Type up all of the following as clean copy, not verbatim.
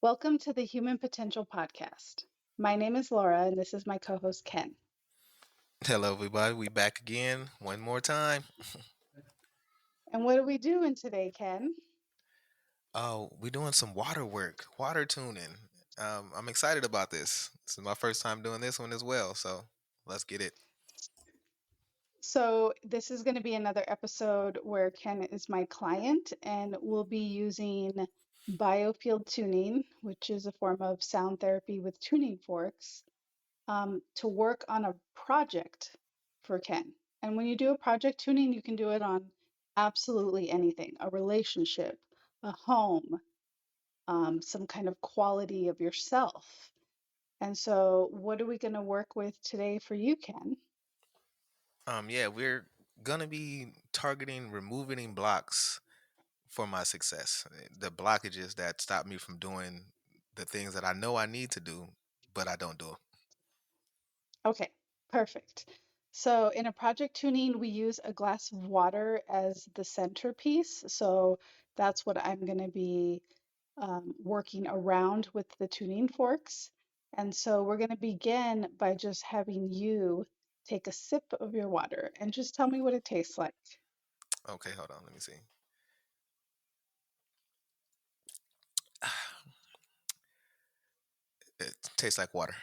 Welcome to the Human Potential Podcast. My name is Laura, and this is my co host, Ken. Hello, everybody. We back again one more time. And what are we doing today, Ken? Oh, we're doing some water work, water tuning. I'm excited about this. This is my first time doing this one as well. So let's get it. This is going to be another episode where Ken is my client, and we'll be using biofield tuning, which is a form of sound therapy with tuning forks, to work on a project for Ken. And when you do a project tuning, you can do it on absolutely anything, a relationship, a home, some kind of quality of yourself. And so, what are we going to work with today for you, Ken? Yeah, we're gonna be targeting removing blocks for my success. The blockages that stop me from doing the things that I know I need to do, but I don't do. Okay, perfect. So, in a project tuning, we use a glass of water as the centerpiece. So, that's what I'm going to be working around with the tuning forks. And so, we're going to begin by just having you take a sip of your water and just tell me what it tastes like. Okay, hold on. Let me see. It tastes like water.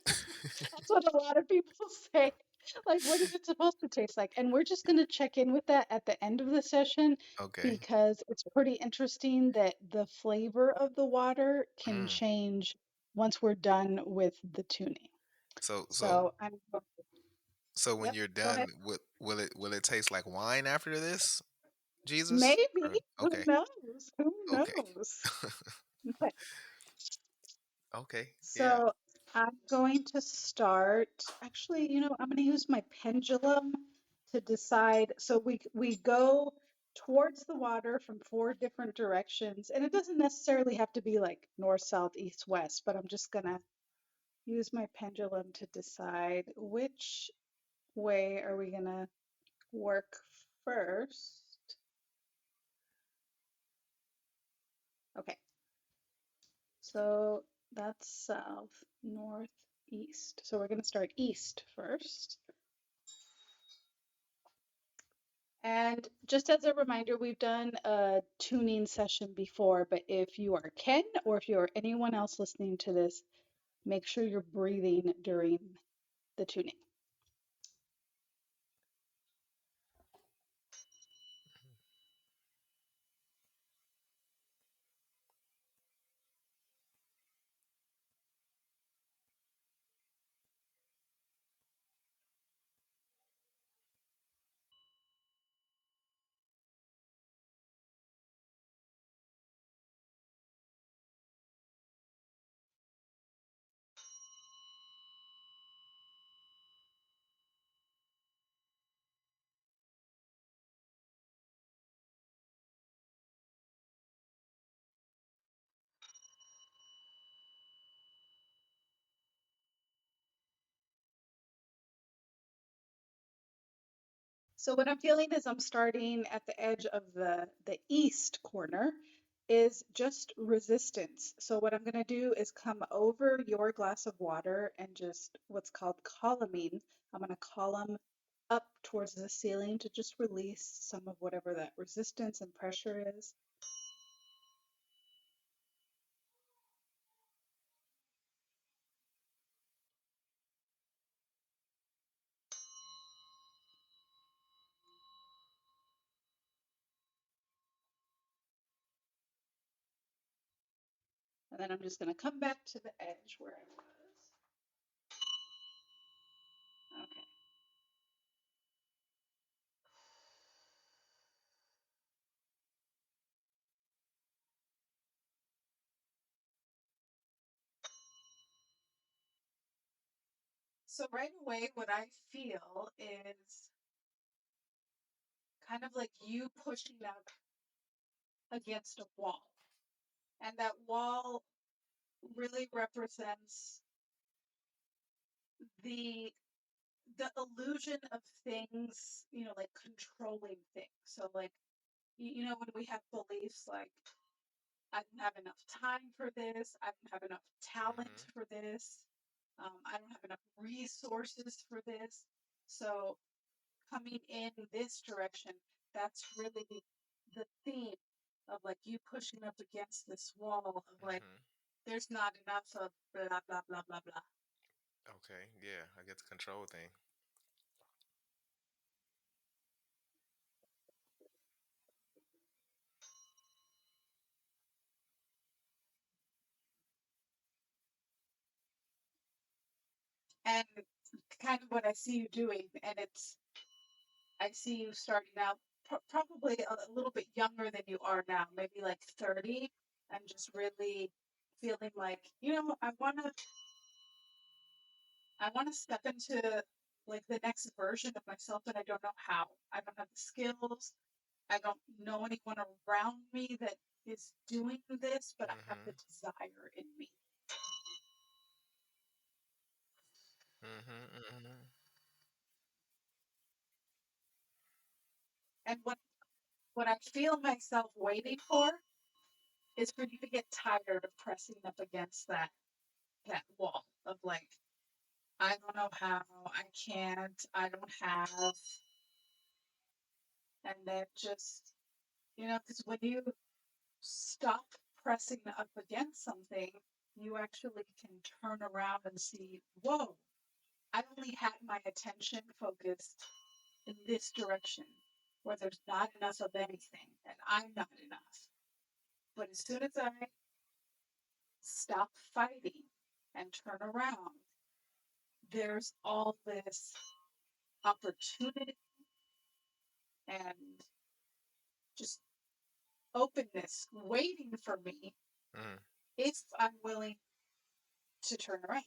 That's what a lot of people say. Like, what is it supposed to taste like? And we're just going to check in with that at the end of the session Okay. because it's pretty interesting that the flavor of the water can Mm. change once we're done with the tuning. So so So I'm, So when yep, you're go ahead. done, will it taste like wine after this, Jesus? Maybe. Or, Who okay, knows? Who okay, knows? Okay. okay, yeah, So I'm going to start, actually, I'm going to use my pendulum to decide. So we go towards the water from four different directions, and it doesn't necessarily have to be like north, south, east, west, but I'm just going to use my pendulum to decide which way are we going to work first. Okay. So that's south, north, east. So we're going to start east first. And just as a reminder, we've done a tuning session before, but if you are Ken or if you are anyone else listening to this, make sure you're breathing during the tuning. So what I'm feeling is I'm starting at the edge of the east corner is just resistance. So what I'm going to do is come over your glass of water and just what's called columning. I'm going to column up towards the ceiling to just release some of whatever that resistance and pressure is. And then I'm just going to come back to the edge where I was. Okay. So right away, what I feel is kind of like you pushing up against a wall. And that wall really represents the the illusion of things, like controlling things. So like when we have beliefs like I don't have enough time for this. I don't have enough talent Mhm. for this. I don't have enough resources for this. So coming in this direction, that's really the theme of like you pushing up against this wall of like, Mhm. there's not enough of blah, blah, blah, blah, blah. Okay. Yeah, I get the control thing. And kind of what I see you doing, and I see you starting out probably a little bit younger than you are now, maybe like 30, and just really feeling like, I want to step into like the next version of myself, and I don't know how. I don't have the skills. I don't know anyone around me that is doing this, but I have the Mhm. desire in me. Mhm. Mhm. And what I feel myself waiting for is for you to get tired of pressing up against that wall of like, I don't know how, I can't, I don't have, and then just, because when you stop pressing up against something, you actually can turn around and see, whoa, I only had my attention focused in this direction where there's not enough of anything and I'm not enough. But as soon as I stop fighting and turn around, there's all this opportunity and just openness waiting for me Mhm. if I'm willing to turn around.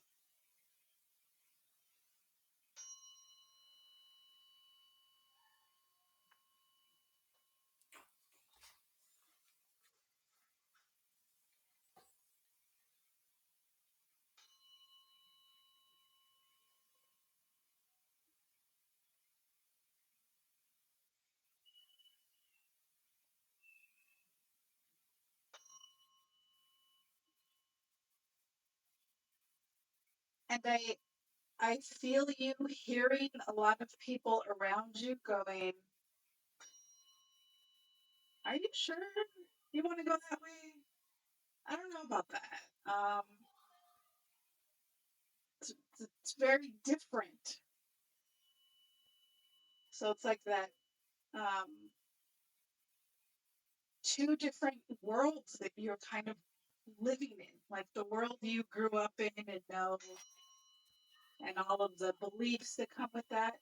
And I feel you hearing a lot of people around you going, are you sure you want to go that way? I don't know about that. It's very different. So it's like that um, two different worlds that you're kind of living in, like the world you grew up in and know, and all of the beliefs that come with that,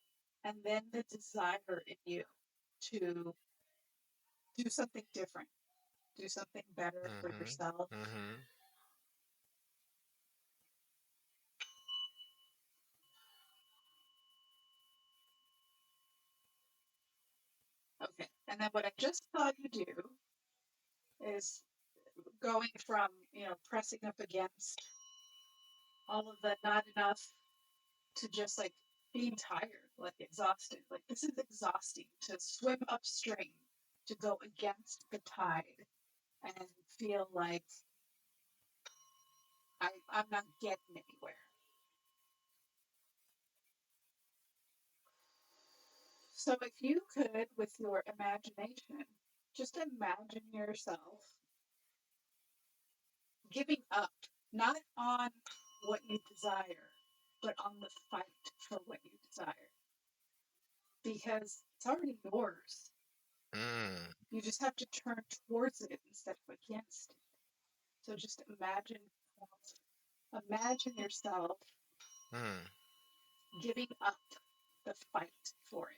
and then the desire in you to do something different, do something better for Mhm. yourself. Mhm. Okay. And then what I just saw you do is going from, pressing up against all of the not enough to just like being tired, like exhausted. Like this is exhausting to swim upstream, to go against the tide and feel like I'm not getting anywhere. So if you could, with your imagination, just imagine yourself giving up, not on what you desire, but on the fight for what you desire. Because it's already yours. Mm. You just have to turn towards it instead of against it. So just imagine yourself Mm. giving up the fight for it.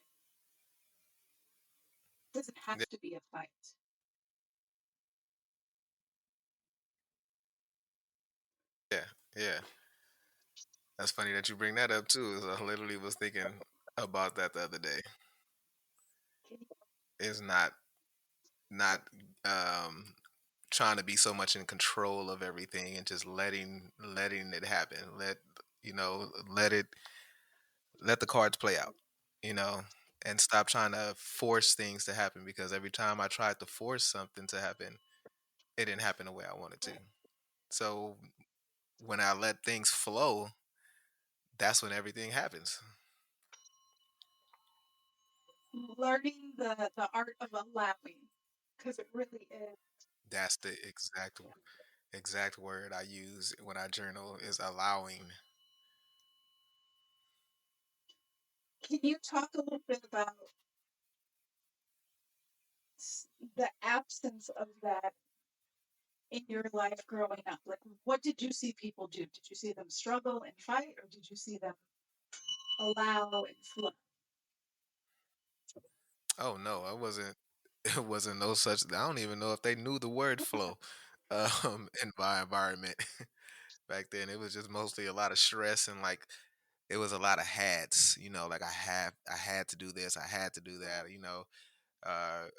It doesn't have to be a fight. Yeah. Yeah. That's funny that you bring that up too. 'Cause I literally was thinking about that the other day. It's not um trying to be so much in control of everything and just letting it happen. Let the cards play out, you know, and stop trying to force things to happen because every time I tried to force something to happen, it didn't happen the way I wanted to. So when I let things flow, that's when everything happens. Learning the art of allowing, because it really is. That's the exact word I use when I journal is allowing. Can you talk a little bit about the absence of that in your life growing up? Like, what did you see people do? Did you see them struggle and fight, or did you see them allow and flow? Oh no, I wasn't. It wasn't no such. I don't even know if they knew the word flow in my environment back then. It was just mostly a lot of stress and like it was a lot of hads. Like I had to do this, I had to do that.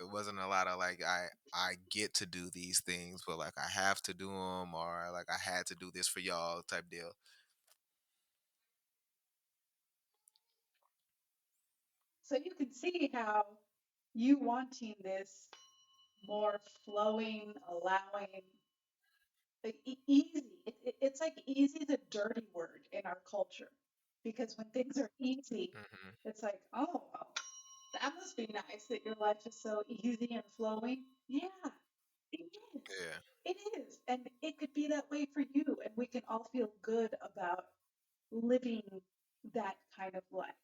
It wasn't a lot of like I get to do these things, but like I have to do them or like I had to do this for y'all type deal. So you can see how you wanting this more flowing, allowing, like easy. It's like easy is a dirty word in our culture because when things are easy, Hmm. it's like, oh, well, that must be nice that your life is so easy and flowing. Yeah, it is. Yeah, It is. And it could be that way for you. And we can all feel good about living that kind of life.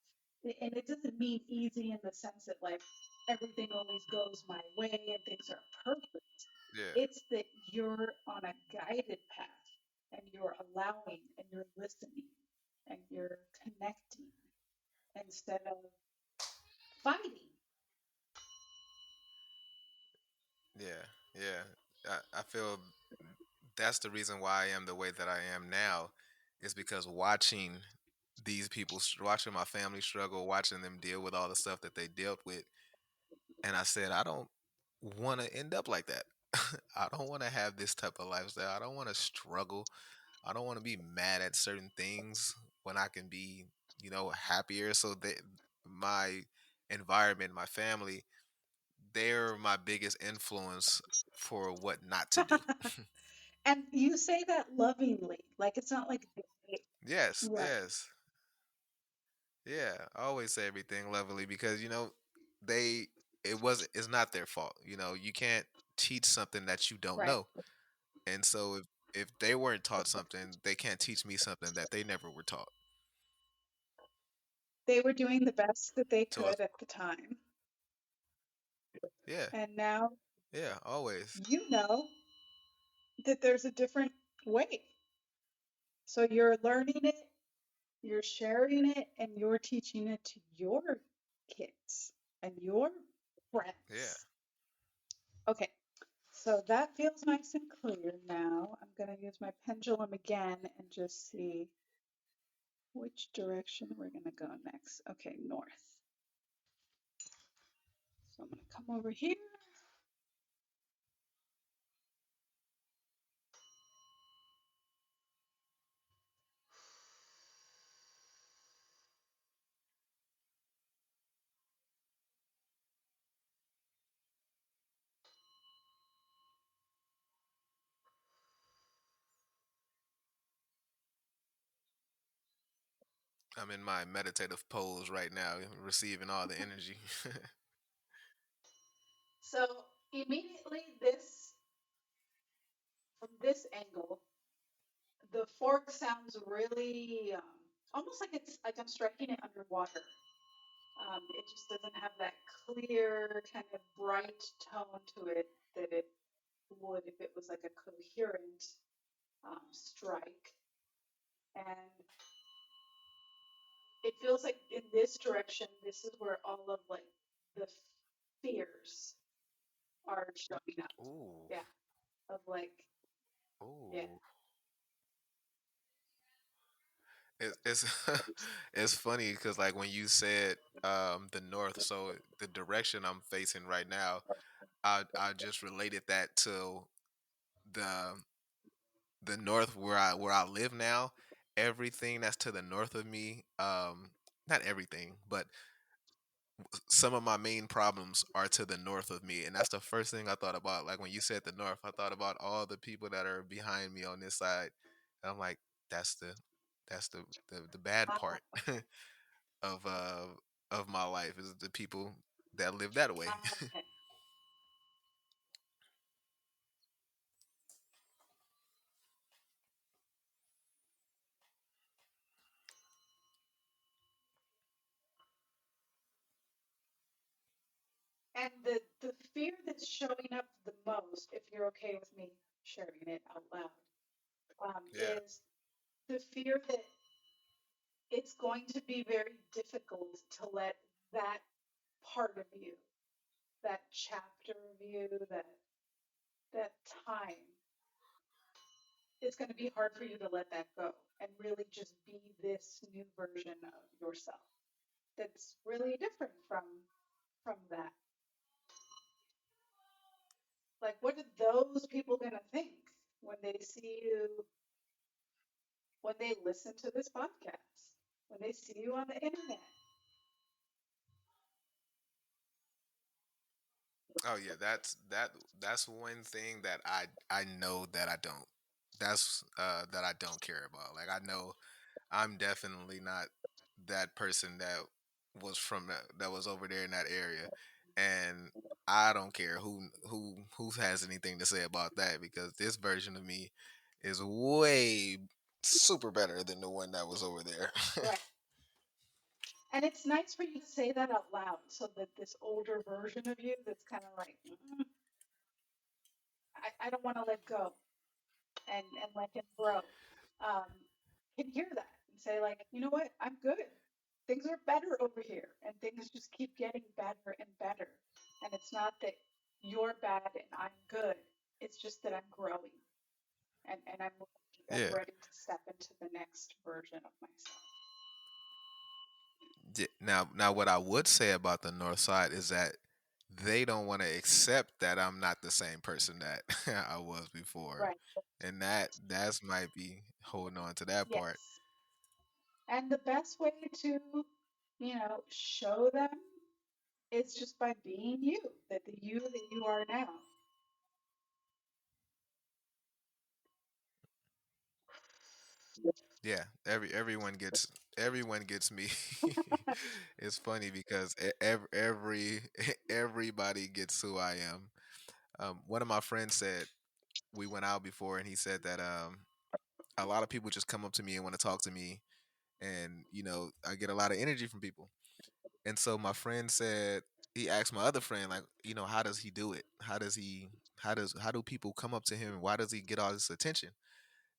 And it doesn't mean easy in the sense that like everything always goes my way and things are perfect. yeah, It's that you're on a guided path and you're allowing and you're listening and you're connecting instead of fighting. yeah, yeah. I feel that's the reason why I am the way that I am now, is because watching these people, watching my family struggle, watching them deal with all the stuff that they dealt with, and I said, I don't want to end up like that. I don't want to have this type of lifestyle. I don't want to struggle. I don't want to be mad at certain things when I can be, happier. So that my environment, my family, they're my biggest influence for what not to do. And you say that lovingly, like it's not like Yes, right, yes. Yeah, I always say everything lovely because they it's not their fault. You can't teach something that you don't right. know. And so if they weren't taught something, they can't teach me something that they never were taught. They were doing the best that they So could at the time. yeah, And now yeah, always. you know that there's a different way. So you're learning it, you're sharing it, and you're teaching it to your kids and your Yeah. friends. Okay, so that feels nice and clear now. I'm going to use my pendulum again and just see which direction we're going to go next. Okay, north. So I'm going to come over here. I'm in my meditative pose right now, receiving all the energy. So immediately this, from this angle, the fork sounds really almost like it's like I'm striking it underwater. It just doesn't have that clear kind of bright tone to it that it would if it was like a coherent strike. And it feels like in this direction, this is where all of like the fears are showing up. Ooh, Yeah, of like, yeah. ooh. It's it's funny because like when you said the north, so the direction I'm facing right now, I just related that to the the north where I live now. Everything that's to the north of me, not everything, but some of my main problems are to the north of me, and that's the first thing I thought about. Like when you said the north, I thought about all the people that are behind me on this side. And I'm like, that's the that's the bad Ah, part of uh of my life is the people that live that way. okay. And the fear that's showing up the most, if you're okay with me sharing it out loud, Yeah. is the fear that it's going to be very difficult to let that part of you, that chapter of you, that time, it's going to be hard for you to let that go and really just be this new version of yourself that's really different from that. Like, what are those people going to think when they see you, when they listen to this podcast, when they see you on the internet? Oh yeah, that's one thing that I know that I don't. That's that I don't care about. Like I know I'm definitely not that person that was from that was over there in that area, and I don't care who has anything to say about that because this version of me is way super better than the one that was over there. Right. And it's nice for you to say that out loud so that this older version of you that's kind of like, I don't want to let go and let him grow, um, can hear that and say, like, you know what? I'm good. Things are better over here, and things just keep getting better and better. And it's not that you're bad and I'm good. It's just that I'm growing and I'm Yeah. ready to step into the next version of myself. Now, what I would say about the North Side is that they don't want to accept that I'm not the same person that I was before, Right. and that's might be holding on to that part. Yes. And the best way to, show them is just by being you, that the you that you are now. Yeah, everyone gets me. It's funny because everybody gets who I am. One of my friends said we went out before, and he said that a lot of people just come up to me and want to talk to me, and I get a lot of energy from people. And so my friend said he asked my other friend like, how does he do it? How do people come up to him? Why does he get all this attention?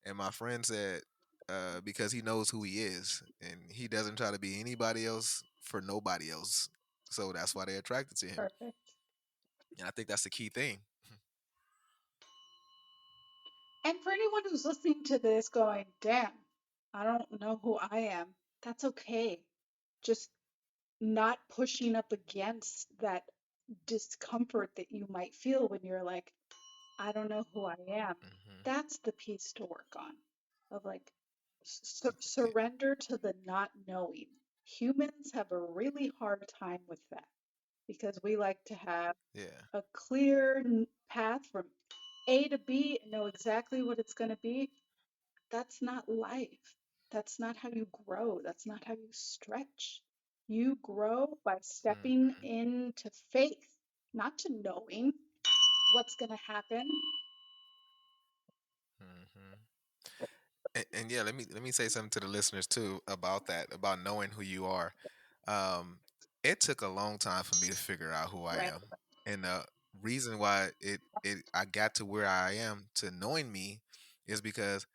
And my friend said, because he knows who he is and he doesn't try to be anybody else for nobody else. So that's why they're attracted to him. Perfect. And I think that's the key thing. And for anyone who's listening to this going, damn, I don't know who I am, that's okay. Just not pushing up against that discomfort that you might feel when you're like, I don't know who I am. Hmm. That's the piece to work on of like Yeah, surrender to the not knowing. Humans have a really hard time with that because we like to have yeah. a clear path from A to B and know exactly what it's going to be. That's not life. That's not how you grow. That's not how you stretch. You grow by stepping Hmm. into faith, not to knowing what's going to happen. Hmm. And yeah, let me say something to the listeners too about that, about knowing who you are. Um, it took a long time for me to figure out who I Right. am, and the reason why it I got to where I am to knowing me is because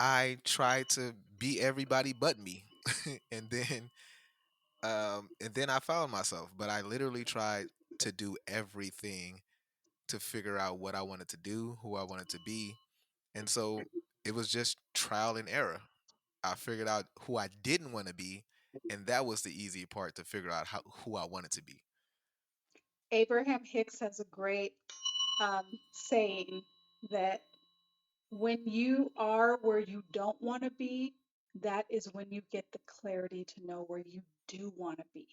I tried to be everybody but me, and then I found myself. But I literally tried to do everything to figure out what I wanted to do, who I wanted to be, and so it was just trial and error. I figured out who I didn't want to be, and that was the easy part to figure out who I wanted to be. Abraham Hicks has a great saying that when you are where you don't want to be, that is when you get the clarity to know where you do want to be.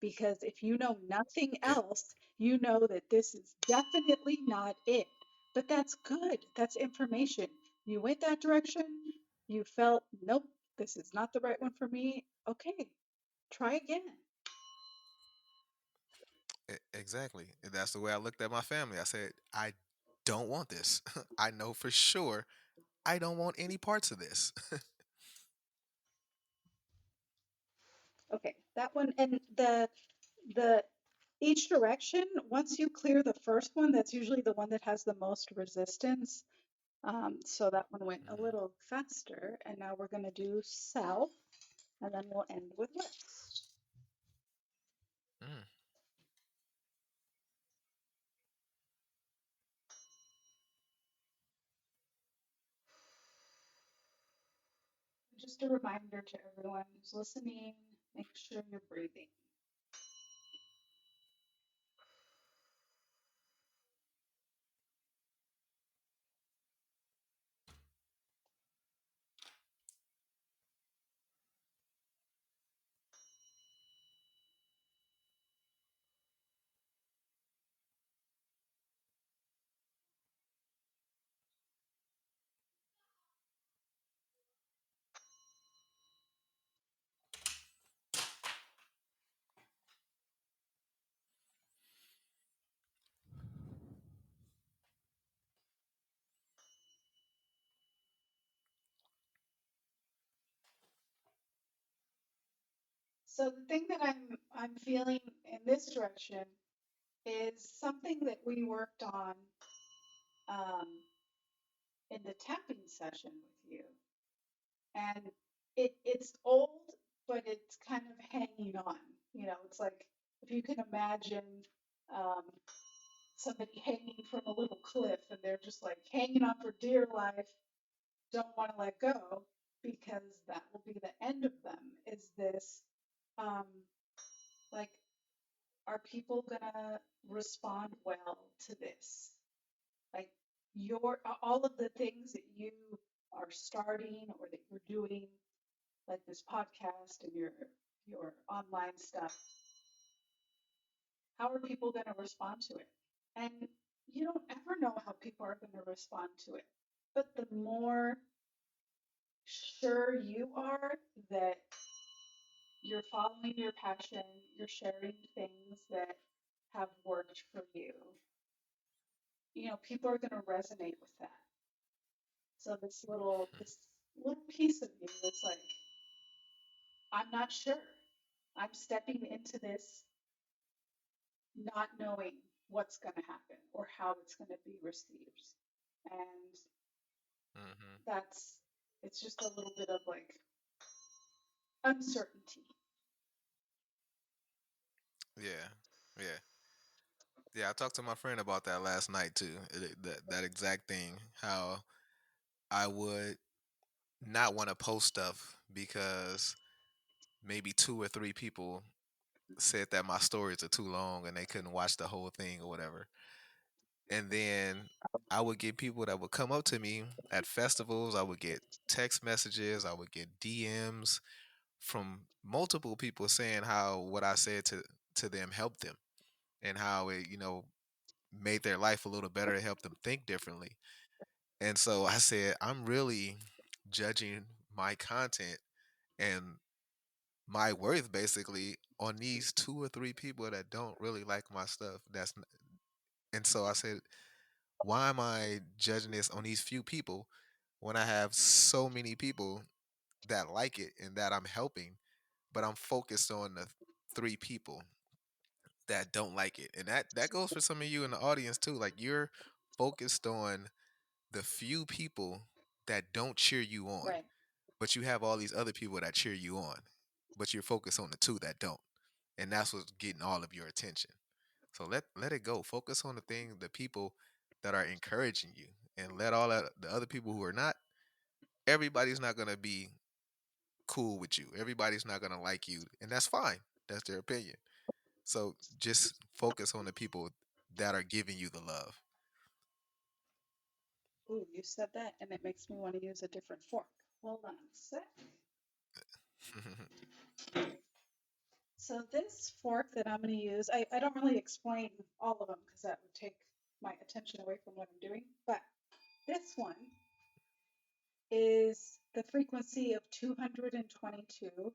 Because if you know nothing Yeah, else, you know that this is definitely not it. But that's good. That's information. You went that direction, you felt, nope, this is not the right one for me. Okay, try again. exactly. And that's the way I looked at my family. I said, I don't want this. I know for sure I don't want any parts of this. Okay, that one and the each direction, once you clear the first one, that's usually the one that has the most resistance. So that one went a Mhm. little faster, and now we're going to do south, and then we'll end with west. Mm. Just a reminder to everyone who's listening, make sure you're breathing. So the thing that I'm feeling in this direction is something that we worked on um, in the tapping session with you, and it's old, but it's kind of hanging on. You know, it's like if you can imagine um, somebody hanging from a little cliff, and they're just like hanging on for dear life, don't want to let go because that will be the end of them. Is this um, like are people gonna respond well to this? Like your all of the things that you are starting or that you're doing, like this podcast and your online stuff, how are people gonna respond to it? And you don't ever know how people are gonna respond to it. But the more sure you are that you're following your passion, you're sharing things that have worked for you, people are going to resonate with that. So this little piece of you is like, I'm not sure. I'm stepping into this not knowing what's going to happen or how it's going to be received. And Mhm. that's it's just a little bit of like uncertainty. Yeah, yeah, yeah. I talked to my friend about that last night too. That exact thing. How I would not want to post stuff because maybe two or three people said that my stories are too long and they couldn't watch the whole thing or whatever. And then I would get people that would come up to me at festivals. I would get text messages. I would get DMs from multiple people saying how what I said to them helped them and how it made their life a little better. It helped them think differently. And so I said, I'm really judging my content and my worth basically on these two or three people that don't really like my stuff. And so I said, why am I judging this on these few people when I have so many people that like it and that I'm helping, but I'm focused on the three people that don't like it. And that goes for some of you in the audience too. Like you're focused on the few people that don't cheer you on, Right. but you have all these other people that cheer you on, but you're focused on the two that don't. And that's what's getting all of your attention. So let it go. Focus on the people that are encouraging you, and let all that, the other people who are not. Everybody's not gonna be cool with you. Everybody's not gonna like you, and that's fine. That's their opinion. So just focus on the people that are giving you the love. Ooh, you said that, and it makes me want to use a different fork. Hold on a sec. So this fork that I'm going to use, I don't really explain all of them because that would take my attention away from what I'm doing, but this one is the frequency of 222.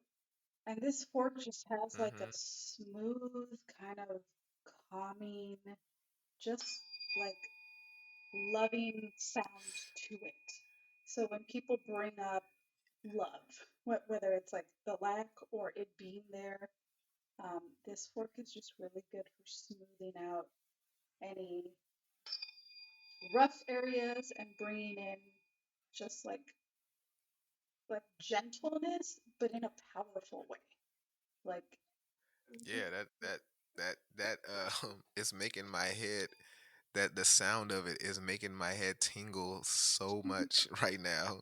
And this fork just has like a Mm-hmm. smooth, kind of calming, just like loving sound to it. So when people bring up love, whether it's like the lack or it being there, this fork is just really good for smoothing out any rough areas and bringing in just like gentleness, but in a powerful way. Like, Yeah, that is making my head, that the sound of it is making my head tingle so much right now.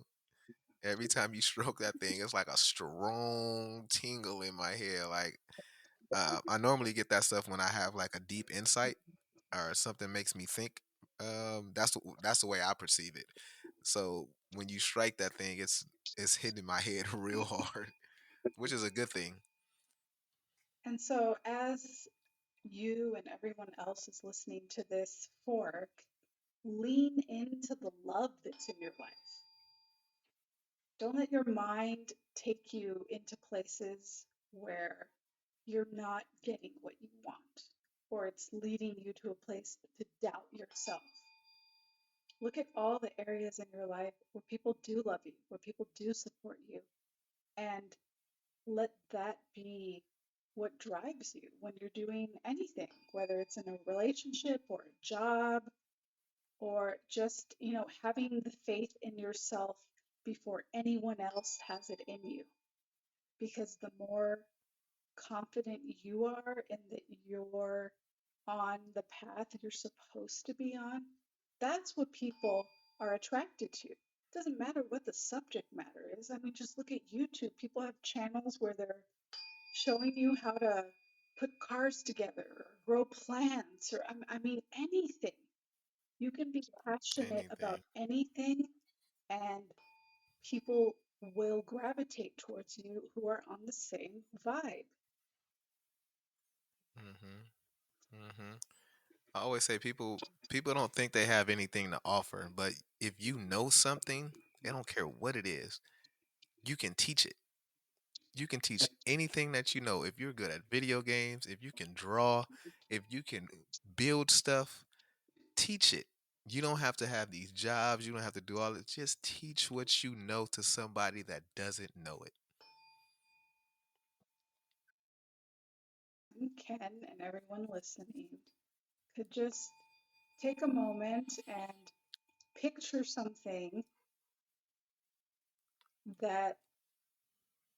Every time you stroke that thing, it's like a strong tingle in my head. Like I normally get that stuff when I have like a deep insight or something makes me think. That's the way I perceive it. So when you strike that thing, it's hitting my head real hard, which is a good thing. and so as you and everyone else is listening to this fork, lean into the love that's in your life. Don't let your mind take you into places where you're not getting what you want, or it's leading you to a place to doubt yourself. Look at all the areas in your life where people do love you, where people do support you, and let that be what drives you when you're doing anything, whether it's in a relationship or a job or just, having the faith in yourself before anyone else has it in you. Because the more confident you are and that you're on the path you're supposed to be on, that's what people are attracted to. It doesn't matter what the subject matter is. I mean, just look at YouTube. People have channels where they're showing you how to put cars together or grow plants or, I mean, anything. You can be passionate about Anything. anything, and people will gravitate towards you who are on the same vibe. Mm-hmm. Mm-hmm. I always say people don't think they have anything to offer, but if you know something, they don't care what it is. You can teach it. You can teach anything that you know. If you're good at video games, if you can draw, if you can build stuff, teach it. You don't have to have these jobs. You don't have to do all it. Just teach what you know to somebody that doesn't know it. Ken and everyone listening could just take a moment and picture something that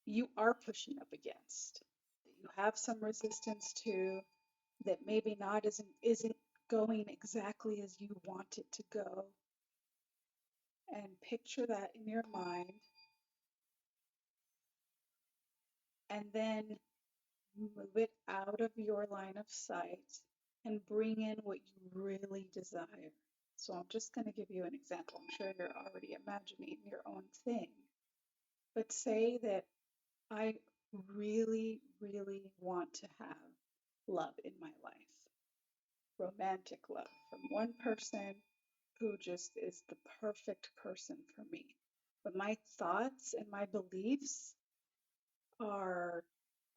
you are pushing up against, that you have some resistance to, that maybe not isn't going exactly as you want it to go, and picture that in your mind, and then move it out of your line of sight and bring in what you really desire. So I'm just going to give you an example. I'm sure you're already imagining your own thing. But say that I really, really want to have love in my life, romantic love from one person who just is the perfect person for me. But my thoughts and my beliefs are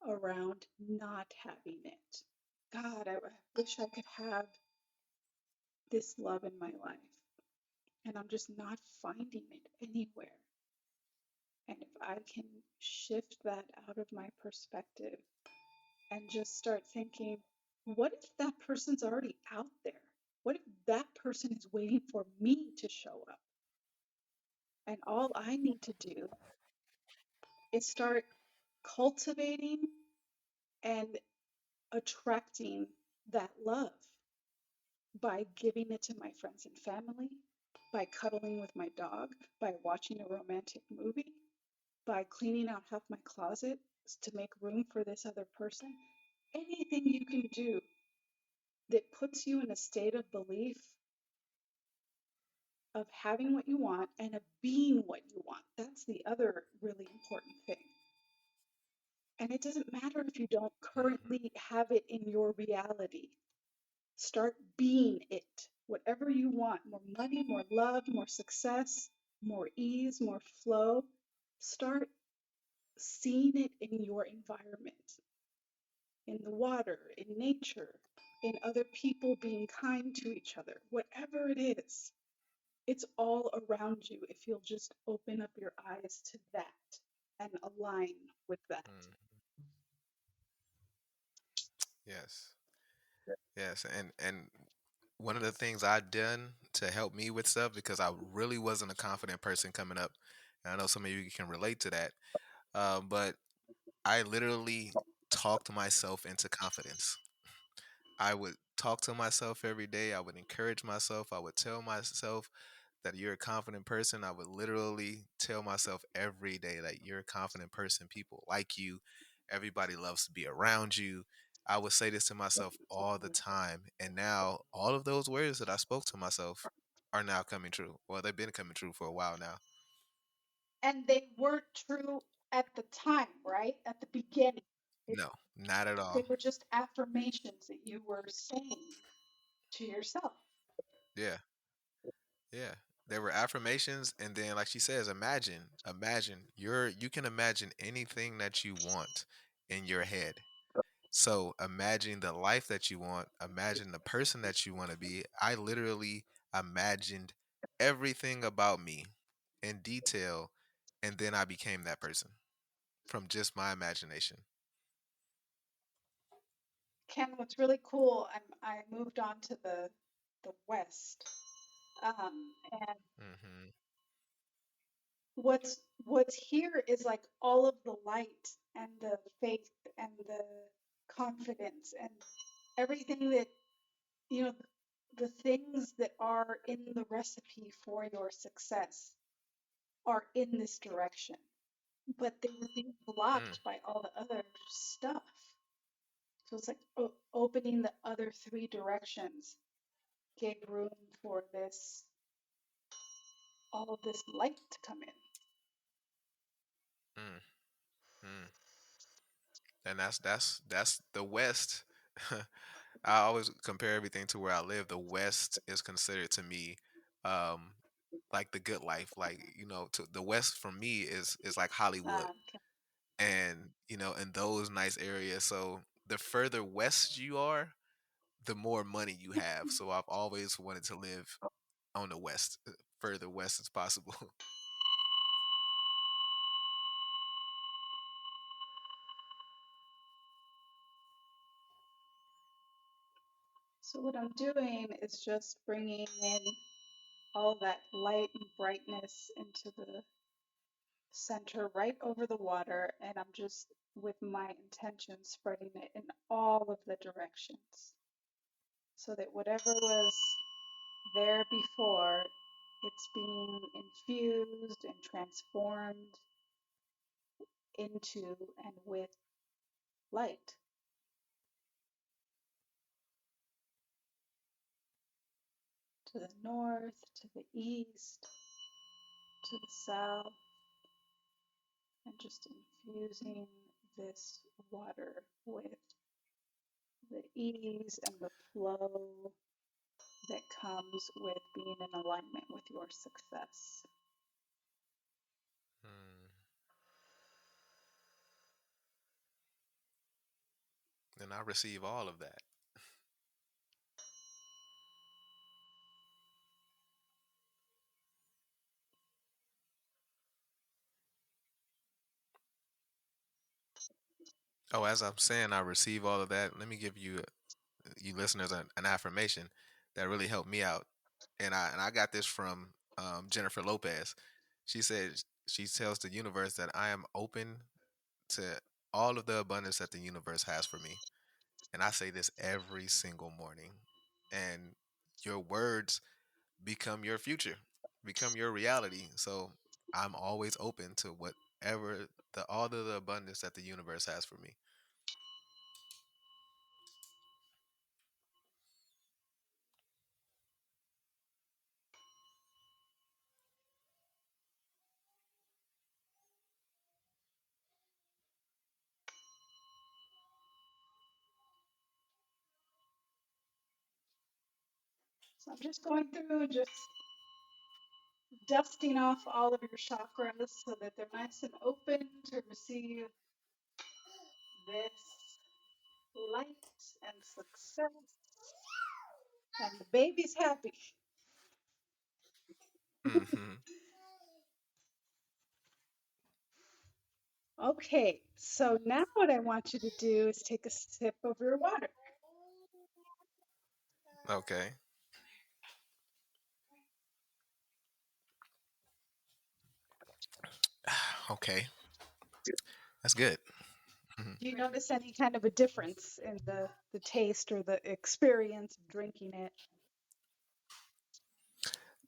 around not having it. God, I wish I could have this love in my life, and I'm just not finding it anywhere. And if I can shift that out of my perspective and just start thinking, what if that person's already out there? What if that person is waiting for me to show up? And all I need to do is start cultivating and attracting that love by giving it to my friends and family, by cuddling with my dog, by watching a romantic movie, by cleaning out half my closet to make room for this other person. Anything you can do that puts you in a state of belief of having what you want and of being what you want. That's the other really important thing. And it doesn't matter if you don't Mm-hmm. currently have it in your reality. Start being it. Whatever you want, more money, more love, more success, more ease, more flow. Start seeing it in your environment, in the water, in nature, in other people being kind to each other. Whatever it is, it's all around you if you'll just open up your eyes to that and align with that. Mm. Yes. Yes. And one of the things I've done to help me with stuff because I really wasn't a confident person coming up. And I know some of you can relate to that. But I literally talked myself into confidence. I would talk to myself every day. I would encourage myself. I would tell myself that you're a confident person. I would literally tell myself every day that you're a confident person. People like you. Everybody loves to be around you. I would say this to myself all the time. And now all of those words that I spoke to myself are now coming true. Well, they've been coming true for a while now. And they weren't true at the time, right? At the beginning. It, No, not at they all. were just affirmations that you were saying to yourself. Yeah. Yeah. There were affirmations and then like she says, imagine you can imagine anything that you want in your head. So imagine the life that you want, imagine the person that you want to be. I literally imagined everything about me in detail and then I became that person from just my imagination. Ken, what's really cool, I moved on to the West. And Mhm. what's here is like all of the light and the faith and the confidence and everything that, you know, the things that are in the recipe for your success are in this direction, but they were being Mm, blocked by all the other stuff. So it's like opening the other three directions gave room for this, all of this light to come in. mm, mm. And that's the West. I always compare everything to where I live. The West is considered to me um like the good life. Like, to the West for me is like Hollywood Okay. and in those nice areas. So the further west you are, the more money you have. So I've always wanted to live on the west, further west as possible. So what I'm doing is just bringing in all that light and brightness into the center right over the water, and I'm just with my intention spreading it in all of the directions so that whatever was there before, it's being infused and transformed into and with light to the north, to the east, to the south, and just infusing this water with the ease and the flow that comes with being in alignment with your success. Hmm. And I receive all of that. Oh, as I'm saying, I receive all of that. Let me give you listeners an affirmation that really helped me out, and I got this from Jennifer Lopez. She said she tells the universe that I am open to all of the abundance that the universe has for me. And I say this every single morning. And your words become your future, become your reality. So I'm always open to whatever all of the abundance that the universe has for me. So I'm just going through, just dusting off all of your chakras so that they're nice and open to receive this light and success. And the baby's happy. Mm-hmm. Okay, so now what I want you to do is take a sip of your water. Okay. Okay. That's good. Mhm. Do you notice any kind of a difference in the taste or the experience of drinking it?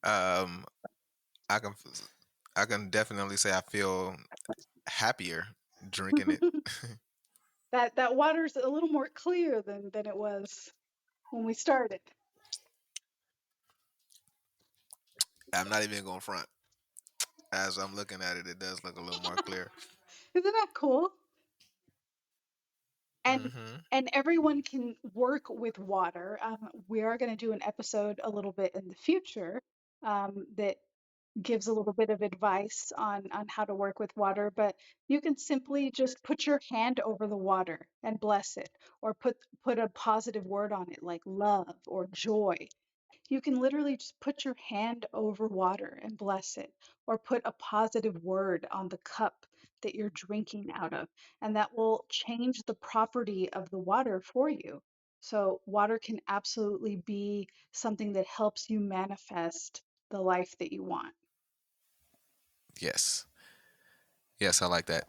Um, I can I can definitely say I feel happier drinking it. That water's a little more clear than it was when we started. I'm not even going front. As I'm looking at it, it does look a little more clear. Isn't that cool? And Mm-hmm. and everyone can work with water. We are going to do an episode a little bit in the future that gives a little bit of advice on how to work with water, but you can simply just put your hand over the water and bless it, or put a positive word on it like love or joy. You can literally just put your hand over water and bless it, or put a positive word on the cup that you're drinking out of, and that will change the property of the water for you. So, water can absolutely be something that helps you manifest the life that you want. Yes. Yes, I like that.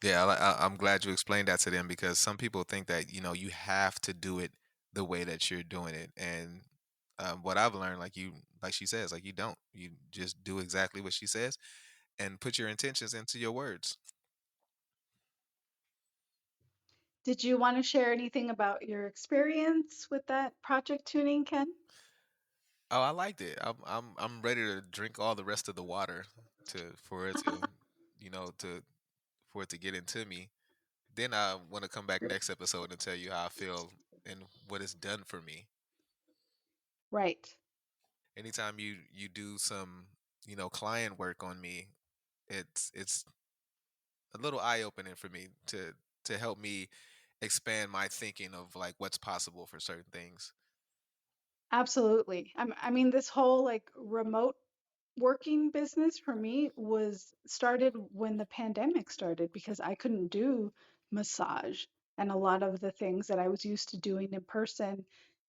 Yeah, I'm glad you explained that to them because some people think that you have to do it the way that you're doing it, and what I've learned, like she says, like you don't. You just do exactly what she says and put your intentions into your words. Did you want to share anything about your experience with that project tuning, Ken? Oh, I liked it. I'm ready to drink all the rest of the water to for it to, to for it to get into me. Then I want to come back next episode and tell you how I feel and what it's done for me. Right. Anytime you do some client work on me, it's a little eye opening for me to help me expand my thinking of like what's possible for certain things. Absolutely. I mean, this whole like remote working business for me was started when the pandemic started because I couldn't do massage and a lot of the things that I was used to doing in person.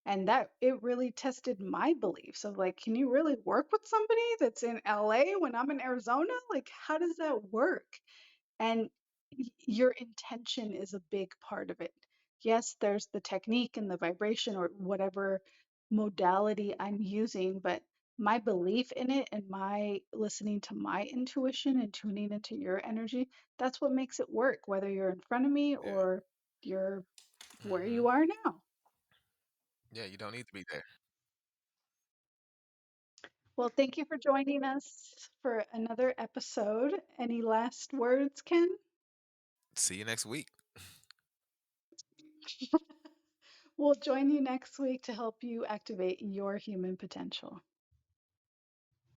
And that it really tested my beliefs of like, can you really work with somebody that's in LA when I'm in Arizona? Like, how does that work? And your intention is a big part of it. Yes, there's the technique and the vibration or whatever modality I'm using, but my belief in it and my listening to my intuition and tuning into your energy, that's what makes it work, whether you're in front of me Yeah. or you're where Hmm. you are now. Yeah, you don't need to be there. Well, thank you for joining us for another episode. Any last words, Ken? See you next week. We'll join you next week to help you activate your human potential.